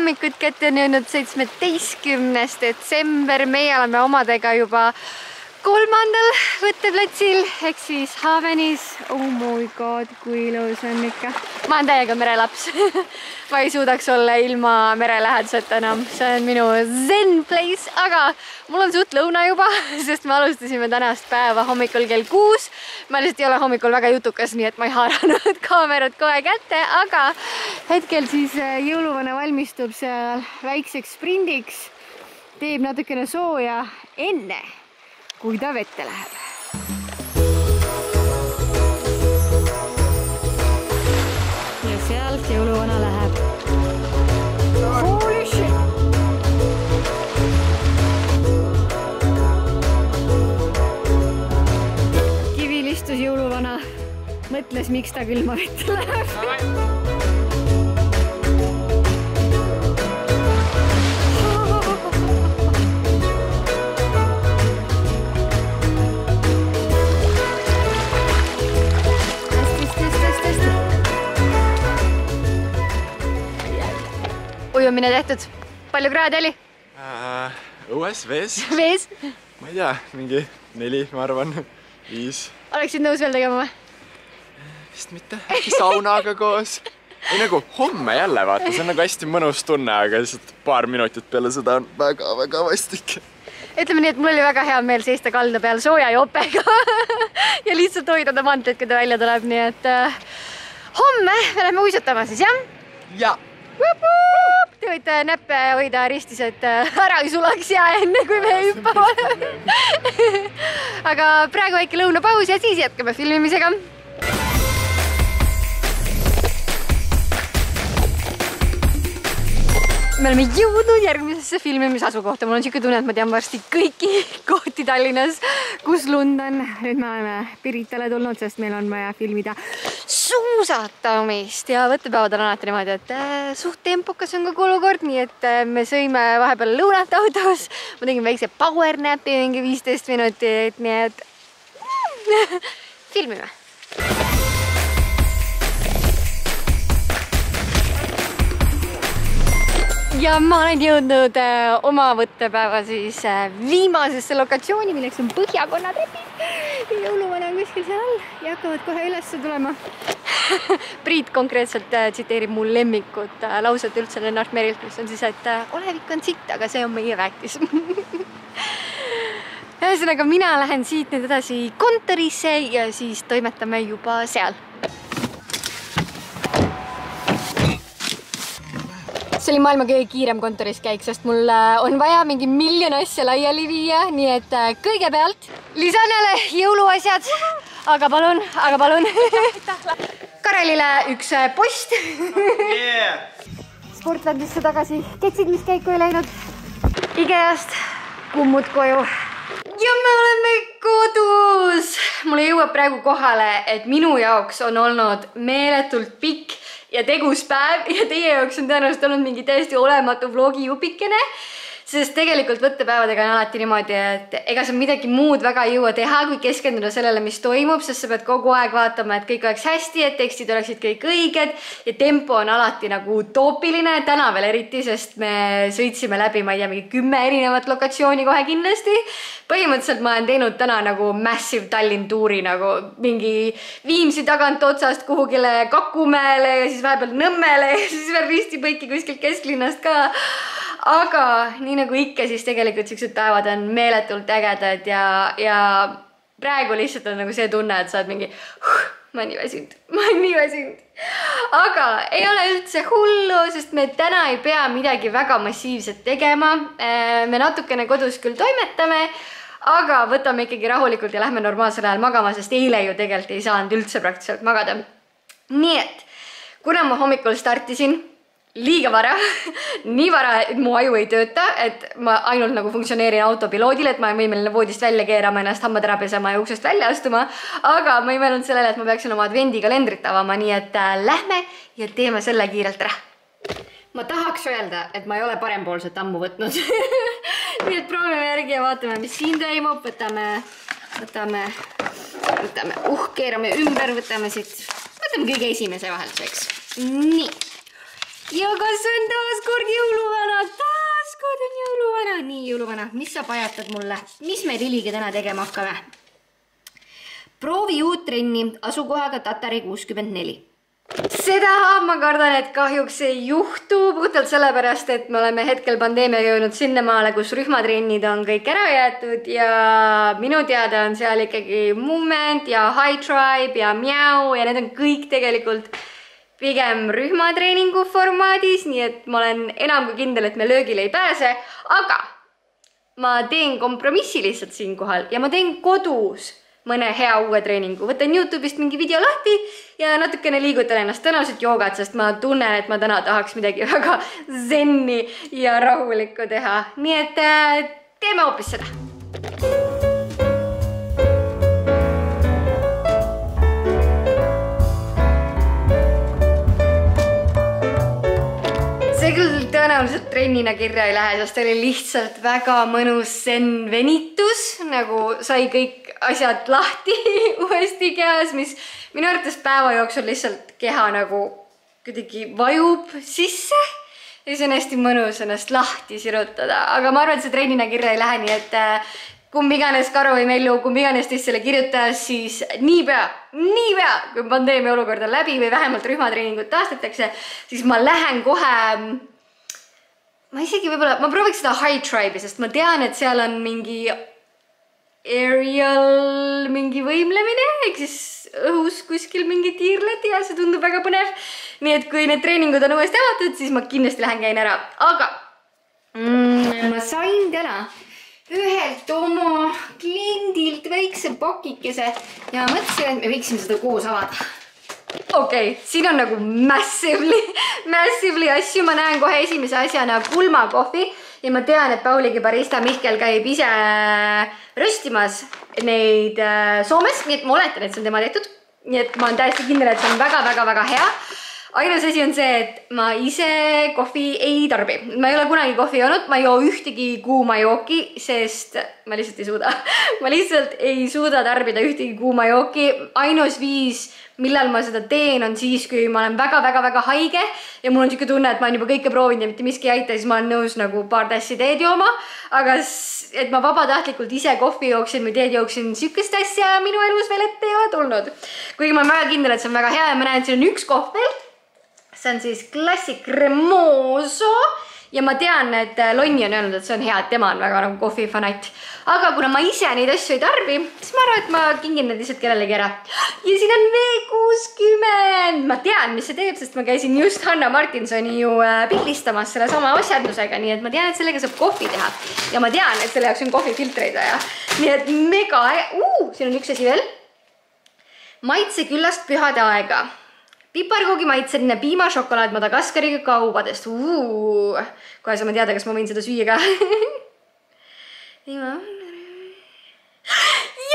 hommikut, kätte on jõudnud 17. detsember. Meie oleme omadega juba 3. võtteplatsil ehk siis Havenis. Oh my god, kui ilus on ikka. Ma olen täiega merelaps. Ma ei suudaks olla ilma merelähedaseta enam. See on minu zen place, aga mul on suht lõuna juba, sest me alustasime tänast päeva hommikul kell 6. Ma lihtsalt ei ole hommikul väga jutukas, nii et ma ei haaranud kaamerat kohe kätte, aga hetkel siis jõuluvana valmistub seal väikseks sprindiks. Teeb natukene sooja enne, kui ta vette läheb. Ja sealt jõuluvana läheb. Holy shit! Kivil istus jõuluvana, mõtles, miks ta külma vette läheb. Ujumine tehtud. Palju kraadi oli? Õues, vees. Vees? Ma ei tea, mingi 4, ma arvan, 5. Oleksid nõus veel tegema või? Vist mitte. Äkki saunaga koos. Ei nagu homme jälle vaata, see on nagu hästi mõnus tunne, aga lihtsalt paar minutit peale seda on väga vastik. Ütleme nii, et mul oli väga hea meel seista kalda peal sooja jopega ja lihtsalt hoida ta mantlit, kui ta välja tuleb, nii et homme me lähme uisutama siis, jah? Ja. Te võite näppe hoida ristis, et ära ei sulaks jää enne, kui me hüppame. Aga praegu väike lõunapaus ja siis jätkame filmimisega. Me oleme jõudnud järgmisesse filmimise kohta. Mul on siuke tunne, et ma tean varsti kõiki kohti Tallinnas, kus lund on. Nüüd me oleme Piritale tulnud, sest meil on vaja filmida suusatamist ja võttepäevad on alati niimoodi, et suht tempokas on kogu olukord, nii et me sõime vahepeal lõunat autos. Ma tegin väikse power napi mingi 15 minutit, nii et filmime. Ja ma olen jõudnud oma võttepäeva siis viimasesse lokatsiooni, milleks on Põhjakonnatepid. Jõuluvana on kuskil seal all ja hakkavad kohe ülesse tulema. Priit konkreetselt tsiteerib mul lemmikut lauset üldse Lennart Merilt, mis on siis, et olevik on sitt, aga see on meie väärtis. Ühesõnaga, mina lähen siit nüüd edasi kontorisse ja siis toimetame juba seal. See oli maailma kõige kiirem kontoris käik, sest mul on vaja mingi miljon asja laiali viia, nii et kõigepealt lisan jälle jõuluasjad, aga palun. Karelile üks post. Sportlandisse tagasi ketsid, mis käiku ei läinud. Ikeast kummud koju. Ja me oleme kodus. Mulle jõuab praegu kohale, et minu jaoks on olnud meeletult pikk ja tegus päev ja teie jaoks on tõenäoliselt olnud mingi täiesti olematu vlogi jupikene, sest tegelikult võttepäevadega on alati niimoodi, et ega sa midagi muud väga ei jõua teha, kui keskenduda sellele, mis toimub, sest sa pead kogu aeg vaatama, et kõik oleks hästi, et tekstid oleksid kõik õiged ja tempo on alati nagu utoopiline, täna veel eriti, sest me sõitsime läbi, ma ei tea, mingi 10 erinevat lokatsiooni kohe kindlasti. Põhimõtteliselt ma olen teinud täna nagu massive Tallinn tuuri, nagu mingi Viimsi tagant otsast kuhugile Kakumäele ja siis vahepeal Nõmmele ja siis veel ristipõiki kuskilt kesklinnast ka. Aga nii nagu ikka, siis tegelikult siuksed päevad on meeletult ägedad ja praegu lihtsalt on nagu see tunne, et sa oled mingi ma olen nii väsinud. Aga ei ole üldse hullu, sest me täna ei pea midagi väga massiivset tegema. Me natukene kodus küll toimetame, aga võtame ikkagi rahulikult ja lähme normaalsel ajal magama, sest eile ju tegelikult ei saanud üldse praktiliselt magada. Nii et, kuna ma hommikul startisin liiga vara, nii vara, et mu aju ei tööta, et ma ainult nagu funktsioneerin autopiloodil, et ma olen võimeline voodist välja keerama, ennast hambad ära pesema ja uksest välja astuma, aga ma ei mõelnud sellele, et ma peaksin oma advendikalendrit avama, nii et lähme ja teeme selle kiirelt ära. Ma tahaks öelda, et ma ei ole parempoolset ammu võtnud. Nii et proovime järgi ja vaatame, mis siin toimub. Keerame ümber, võtame kõige esimese vahelduseks. Nii. Ja kas on taaskord jõuluvana? Taaskord on jõuluvana. Nii, jõuluvana, mis sa pajatad mulle? Mis me Lilliga täna tegema hakkame? Proovi uut trenni asukohaga Tatari 64. Seda ma kardan, et kahjuks ei juhtu puhtalt sellepärast, et me oleme hetkel pandeemiaga jõudnud sinnamaale, kus rühmatrennid on kõik ära jäetud ja minu teada on seal ikkagi Movement ja High Tribe ja Miau ja need on kõik tegelikult pigem rühmatreeningu formaadis, nii et ma olen enam kui kindel, et me löögile ei pääse, aga ma teen kompromissi lihtsalt siinkohal ja ma teen kodus mõne hea uue treeningu. Võtan YouTube'ist mingi video lahti ja natukene liigutan ennast tõenäoliselt joogat, sest ma tunnen, et ma täna tahaks midagi väga zenni ja rahulikku teha. Nii et teeme hoopis seda. See küll tõenäoliselt trennina kirja ei lähe, sest oli lihtsalt väga mõnus zen venitus, nagu sai kõik asjad lahti uuesti käes, mis minu arvates päeva jooksul lihtsalt keha nagu kuidagi vajub sisse ja see on hästi mõnus ennast lahti sirutada, aga ma arvan, et see trennina kirja ei lähe, nii et kumb iganes Karu või Mellu, kumb iganes teist selle kirjutas, siis niipea, kui pandeemia olukord on läbi või vähemalt rühmatreeningut taastatakse, siis ma lähen kohe, ma isegi võib-olla, ma prooviks seda High Tribe'i, sest ma tean, et seal on mingi aerial mingi võimlemine, ehk siis õhus kuskil mingi tiirled ja see tundub väga põnev. Nii et kui need treeningud on uuesti avatud, siis ma kindlasti lähen käin ära. Aga ma sain täna ühelt oma kliendilt väikse pakikese ja mõtlesin, et me võiksime seda koos avada. Okei, siin on nagu massively asju. Ma näen kohe esimese asjana pulmakohvi ja ma tean, et Pauligi barista Mihkel käib ise röstimas neid Soomes, nii et ma oletan, et see on tema tehtud. Nii et ma olen täiesti kindel, et see on väga hea. Ainus asi on see, et ma ise kohvi ei tarbi. Ma ei ole kunagi kohvi joonud, ma ei joo ühtegi kuuma jooki, sest ma lihtsalt ei suuda. Ma lihtsalt ei suuda tarbida ühtegi kuuma jooki. Ainus viis, millal ma seda teen, on siis, kui ma olen väga haige ja mul on siuke tunne, et ma olen juba kõike proovinud ja mitte miski ei aita, siis ma olen nõus nagu paar tassi teed jooma. Aga et ma vabatahtlikult ise kohvi jooksin või teed jooksin, siukest asja minu elus veel ette ei ole tulnud. Kuigi ma olen väga kindel, et see on väga hea ja ma näen, et siin on üks kohv veel. See on siis Classic Cremoso ja ma tean, et Lonni on öelnud, et see on hea, et tema on väga nagu kohvifanatt. Aga kuna ma ise neid asju ei tarbi, siis ma arvan, et ma kingin need lihtsalt kellelegi ära. Ja siin on V60. Ma tean, mis see teeb, sest ma käisin just Hanna Martinsoni ju pildistamas selle sama asjandusega, nii et ma tean, et sellega saab kohvi teha. Ja ma tean, et selle jaoks on kohvifiltreid vaja. Nii et mega siin on üks asi veel. Maitse küllast pühade aega. Piparkoogi maitseline piimašokolaad Madagaskariga kaubadest. Kohe saame teada, kas ma võin seda süüa ka. Ja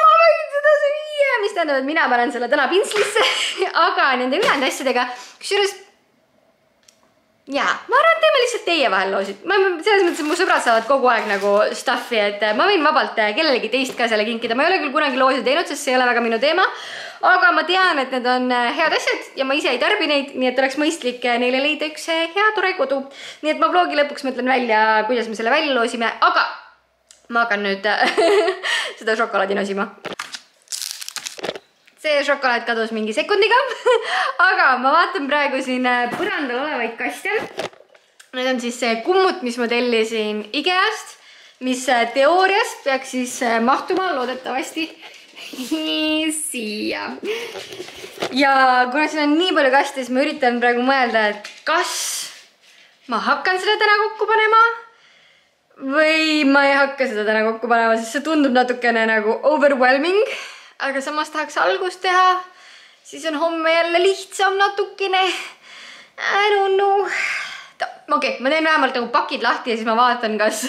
ma võin seda süüa, mis tähendab, et mina panen selle täna pintslisse. Aga nende ülejäänud asjadega, kusjuures jaa, ma arvan, et teeme lihtsalt teie vahel loosid. Selles mõttes, et mu sõbrad saavad kogu aeg nagu stuffi, et ma võin vabalt kellelegi teist ka selle kinkida. Ma ei ole küll kunagi loosi teinud, sest see ei ole väga minu teema. Aga ma tean, et need on head asjad ja ma ise ei tarbi neid, nii et oleks mõistlik neile leida üks hea tore kodu. Nii et ma vlogi lõpuks mõtlen välja, kuidas me selle välja loosime, aga ma hakkan nüüd seda šokolaadi nosima. See šokolaad kadus mingi sekundiga, aga ma vaatan praegu siin põrandal olevaid kaste. Need on siis see kummut, mis ma tellisin Ikeast, mis teoorias peaks siis mahtuma loodetavasti siia. Ja kuna siin on nii palju kaste, siis ma üritan praegu mõelda, et kas ma hakkan seda täna kokku panema või ma ei hakka seda täna kokku panema, sest see tundub natukene nagu overwhelming, aga samas tahaks algust teha, siis on homme jälle lihtsam natukene. I don't know. Okei, ma teen vähemalt nagu pakid lahti ja siis ma vaatan, kas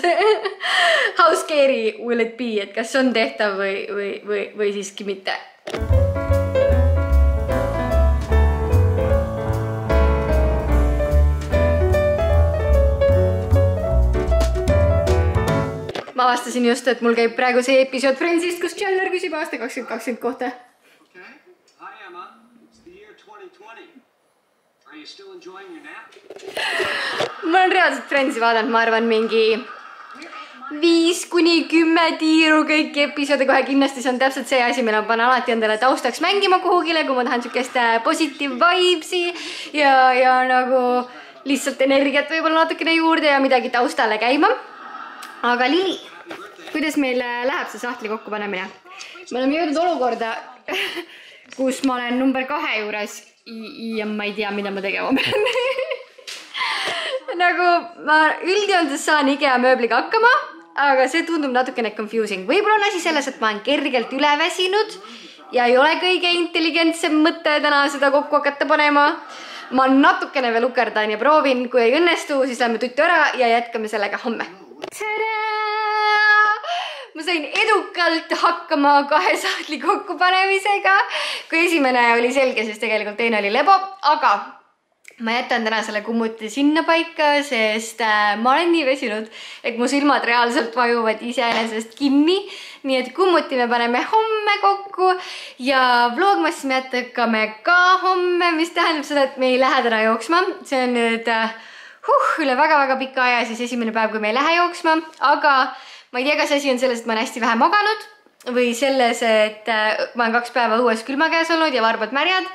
how scary will it be, et kas on tehtav või siiski mitte. Ma avastasin just, et mul käib praegu see episood Friendsist, kus Chandler küsib aasta 2020 kohta. Okay. Hi Emma, it's the year 2020. Are ma olen reaalselt Friendsi vaadanud, ma arvan, mingi 5–10 tiiru kõiki episoode kohe kindlasti. See on täpselt see asi, mille ma panen alati endale taustaks mängima kuhugile, kui ma tahan sükest positive vibesi ja nagu lihtsalt energiat võib-olla natukene juurde ja midagi taustale käima. Aga Lili, kuidas meil läheb see sahtli kokkupanemine? Me oleme jõudnud olukorda, kus ma olen number 2 juures ja ma ei tea, mida ma tegema pean. Nagu ma üldjoontes saan IKEA mööbliga hakkama, aga see tundub natukene confusing. Võib-olla on asi selles, et ma olen kergelt üleväsinud ja ei ole kõige intelligentsem mõte täna seda kokku hakata panema. Ma natukene veel ukerdan ja proovin, kui ei õnnestu, siis lähme tuttu ära ja jätkame sellega homme. Ma sain edukalt hakkama 2 sahtli kokkupanemisega. Kui esimene oli selge, siis tegelikult teine oli lebo, aga ma jätan täna selle kummuti sinna paika, sest ma olen nii väsinud, et mu silmad reaalselt vajuvad iseenesest kinni. Nii et kummuti me paneme homme kokku ja vlogmassi me jätkame ka homme, mis tähendab seda, et me ei lähe täna jooksma. See on nüüd üle väga-väga pika aja siis esimene päev, kui me ei lähe jooksma, aga ma ei tea, kas asi on selles, et ma olen hästi vähe maganud või selles, et ma olen 2 päeva õues külma käes olnud ja varbad märjad.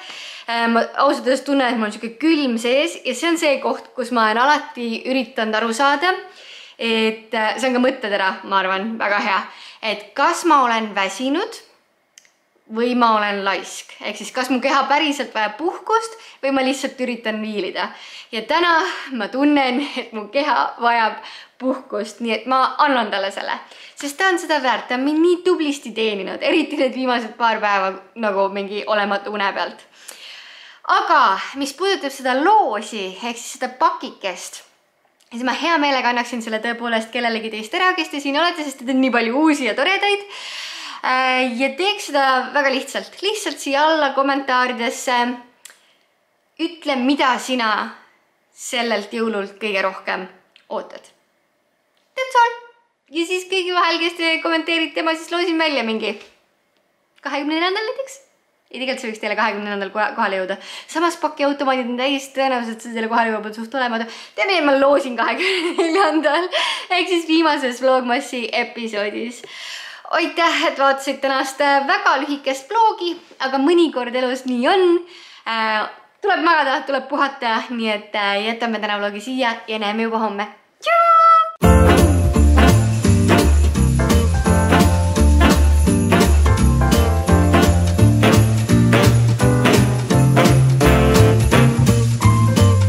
Ma ausalt öeldes tunnen, et mul on selline külm sees ja see on see koht, kus ma olen alati üritanud aru saada, et see on ka mõttetera, ma arvan, väga hea, et kas ma olen väsinud või ma olen laisk. Ehk siis kas mu keha päriselt vajab puhkust või ma lihtsalt üritan viilida. Ja täna ma tunnen, et mu keha vajab puhkust, nii et ma annan talle selle. Sest ta on seda väärt, ta on mind nii tublisti teeninud, eriti need viimased paar päeva nagu mingi olematu une pealt. Aga mis puudutab seda loosi, ehk siis seda pakikest, siis ma hea meelega annaksin selle tõepoolest kellelegi teist ära, kes te siin olete, sest te on nii palju uusi ja toredaid. Ja teeks seda väga lihtsalt. Lihtsalt siia alla kommentaaridesse ütle, mida sina sellelt jõulult kõige rohkem ootad. That's all. Ja siis kõigi vahel, kes te kommenteerite, ma siis loosin välja mingi 24. näiteks. Ja tegelikult see võiks teile 24. kohale jõuda. Samas pakiautomaadid on täis tõenäoliselt see teile kohale jõuab suht olematu. Teeme, ma loosin 24. ehk siis viimases vlogmassi episoodis. Aitäh, et vaatasid tänast väga lühikest vlogi, aga mõnikord elus nii on. Tuleb magada, tuleb puhata, nii et jätame täna vlogi siia ja näeme juba homme.